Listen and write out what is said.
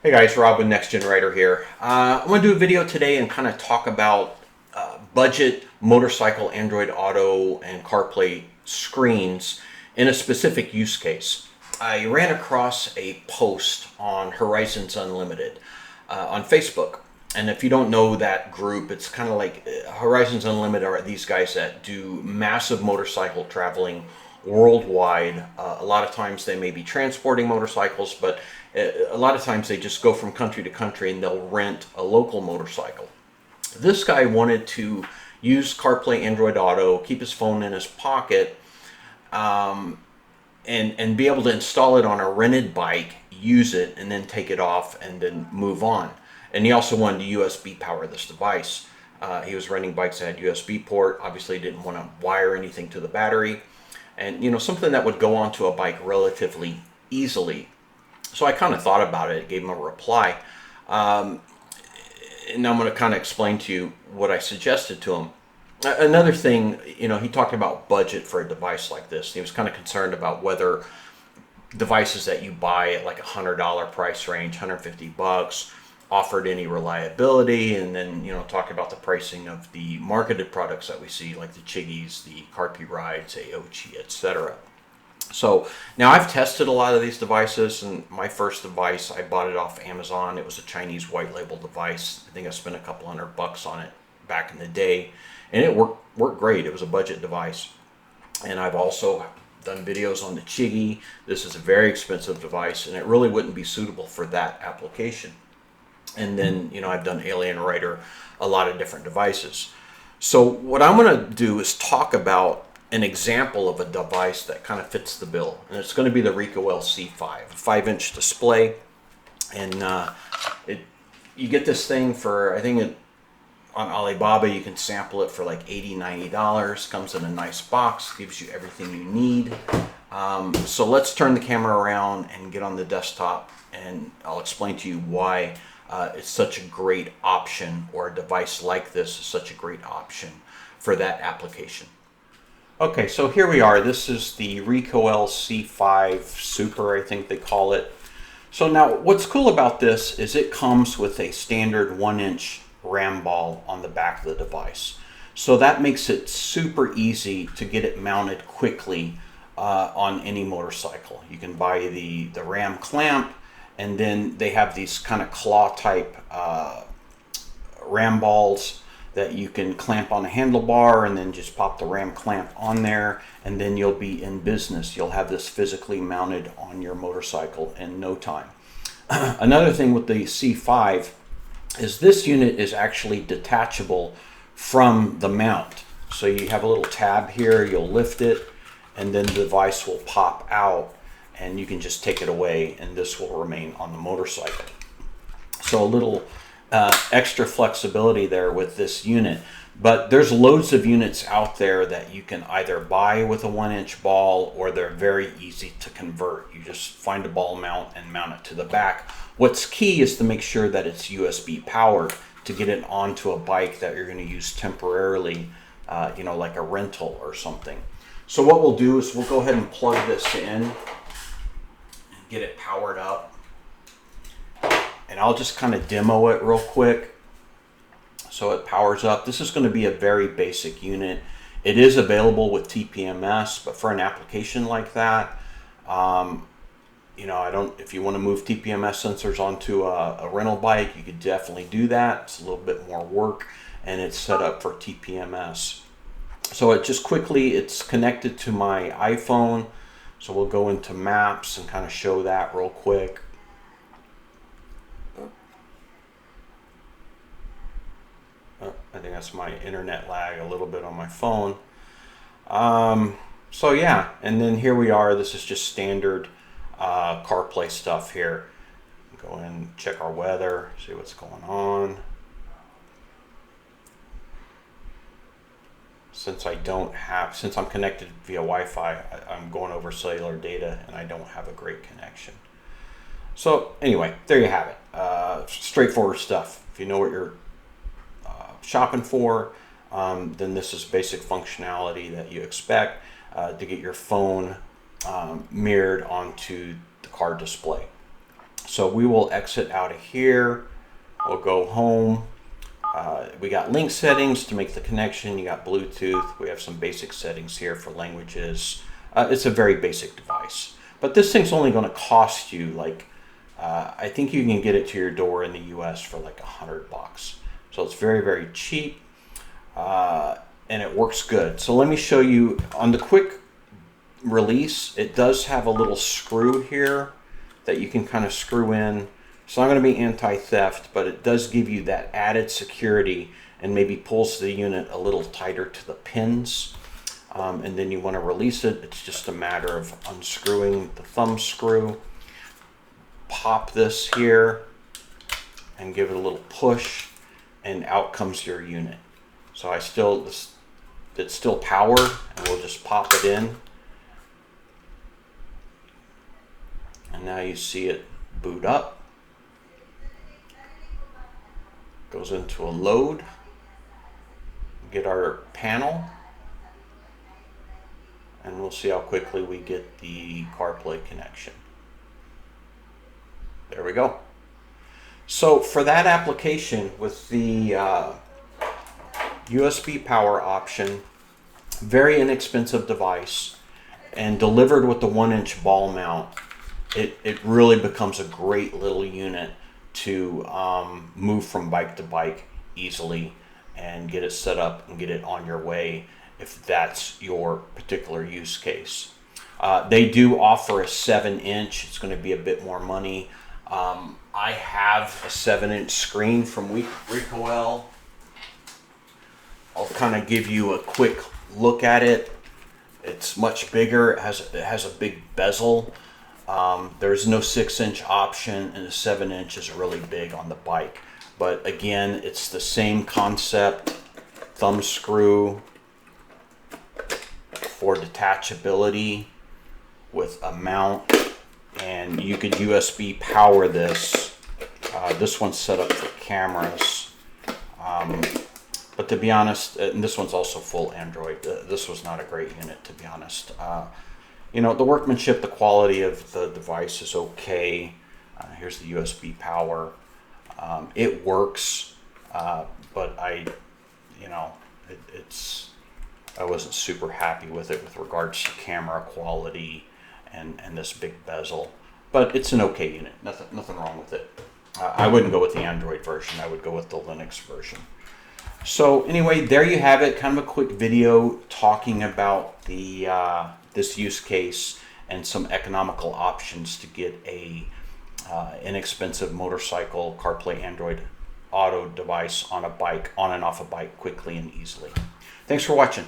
Hey guys, Rob with Next Gen Writer here. I'm going to do a video today and kind of talk about budget motorcycle Android Auto and CarPlay screens in a specific use case. I ran across a post on Horizons Unlimited on Facebook. And if you don't know that group, it's kind of like Horizons Unlimited are these guys that do massive motorcycle traveling worldwide. A lot of times they may be transporting motorcycles, but a lot of times they just go from country to country and they'll rent a local motorcycle. This guy wanted to use CarPlay Android Auto, keep his phone in his pocket, and be able to install it on a rented bike, use it, and then take it off and then move on. And he also wanted to USB power this device. He was renting bikes that had USB port. Obviously didn't want to wire anything to the battery. And something that would go onto a bike relatively easily. So I kind of thought about it, gave him a reply. And I'm going to kind of explain to you what I suggested to him. Another thing, he talked about budget for a device like this. He was kind of concerned about whether devices that you buy at like $100 price range, $150, offered any reliability, and then talk about the pricing of the marketed products that we see, like the Chiggies, the CarPlay Rides, AOG, etc. So now I've tested a lot of these devices, and my first device, I bought it off Amazon. It was a Chinese white label device. I think I spent a couple $100 on it back in the day, and it worked great. It was a budget device. And I've also done videos on the Chiggy. This is a very expensive device, and it really wouldn't be suitable for that application. And then, I've done Alien Writer, a lot of different devices. So what I'm going to do is talk about an example of a device that kind of fits the bill. And it's going to be the Ricoh LC5, a 5-inch display. And you get this thing for, I think on Alibaba, you can sample it for like $80, $90. Comes in a nice box, gives you everything you need. So let's turn the camera around and get on the desktop, and I'll explain to you why it's such a great option, or a device like this is such a great option for that application. Okay, so here we are. This is the Ricoh LC5 Super, I think they call it. So now what's cool about this is it comes with a standard 1-inch RAM ball on the back of the device. So that makes it super easy to get it mounted quickly on any motorcycle. You can buy the RAM clamp, and then they have these kind of claw type RAM balls that you can clamp on a handlebar, and then just pop the RAM clamp on there, and then you'll be in business. You'll have this physically mounted on your motorcycle in no time. Another thing with the C5 is this unit is actually detachable from the mount. So you have a little tab here, you'll lift it, and then the device will pop out, and you can just take it away, and this will remain on the motorcycle. So a little extra flexibility there with this unit. But there's loads of units out there that you can either buy with a 1-inch ball, or they're very easy to convert. You just find a ball mount and mount it to the back. What's key is to make sure that it's USB powered to get it onto a bike that you're going to use temporarily, like a rental or something. So what we'll do is we'll go ahead and plug this in and get it powered up. And I'll just kind of demo it real quick. So it powers up. This is going to be a very basic unit. It is available with TPMS, but for an application like that, if you want to move TPMS sensors onto a rental bike, you could definitely do that. It's a little bit more work, and it's set up for TPMS. So it's connected to my iPhone. So we'll go into Maps and kind of show that real quick. I think that's my internet lag a little bit on my phone. So yeah, and then here we are. This is just standard CarPlay stuff here. Go in and check our weather, see what's going on. Since I'm connected via Wi-Fi, I'm going over cellular data, and I don't have a great connection. So anyway, there you have it. Straightforward stuff. If you know what you're shopping for, then this is basic functionality that you expect to get your phone mirrored onto the car display. So we will exit out of here. We'll go home. We got link settings to make the connection. You got Bluetooth. We have some basic settings here for languages. It's a very basic device. But this thing's only going to cost you like, I think you can get it to your door in the US for like $100. So it's very, very cheap. And it works good. So let me show you on the quick release. It does have a little screw here that you can kind of screw in. It's not going to be anti-theft, but it does give you that added security and maybe pulls the unit a little tighter to the pins. And then you want to release it. It's just a matter of unscrewing the thumb screw. Pop this here and give it a little push, and out comes your unit. So it's still powered, and we'll just pop it in. And now you see it boot up. Goes into a load. Get our panel. And we'll see how quickly we get the CarPlay connection. There we go. So for that application with the USB power option, very inexpensive device, and delivered with the 1-inch ball mount, it really becomes a great little unit to move from bike to bike easily and get it set up and get it on your way if that's your particular use case. They do offer a 7-inch. It's going to be a bit more money. I have a 7-inch screen from Recoil. I'll kind of give you a quick look at it. It's much bigger. It has a big bezel. There's no 6-inch option, and the 7-inch is really big on the bike. But again, it's the same concept. Thumb screw for detachability with a mount, and you could USB power this. This one's set up for cameras. But to be honest, and this one's also full Android. This was not a great unit, to be honest. You know, the workmanship, the quality of the device is okay. Here's the USB power. It works, but I wasn't super happy with it with regards to camera quality and this big bezel. But it's an okay unit. Nothing wrong with it. I wouldn't go with the Android version. I would go with the Linux version. So anyway, there you have it. Kind of a quick video talking about the this use case and some economical options to get a inexpensive motorcycle CarPlay Android Auto device on a bike, on and off a bike, quickly and easily. Thanks for watching.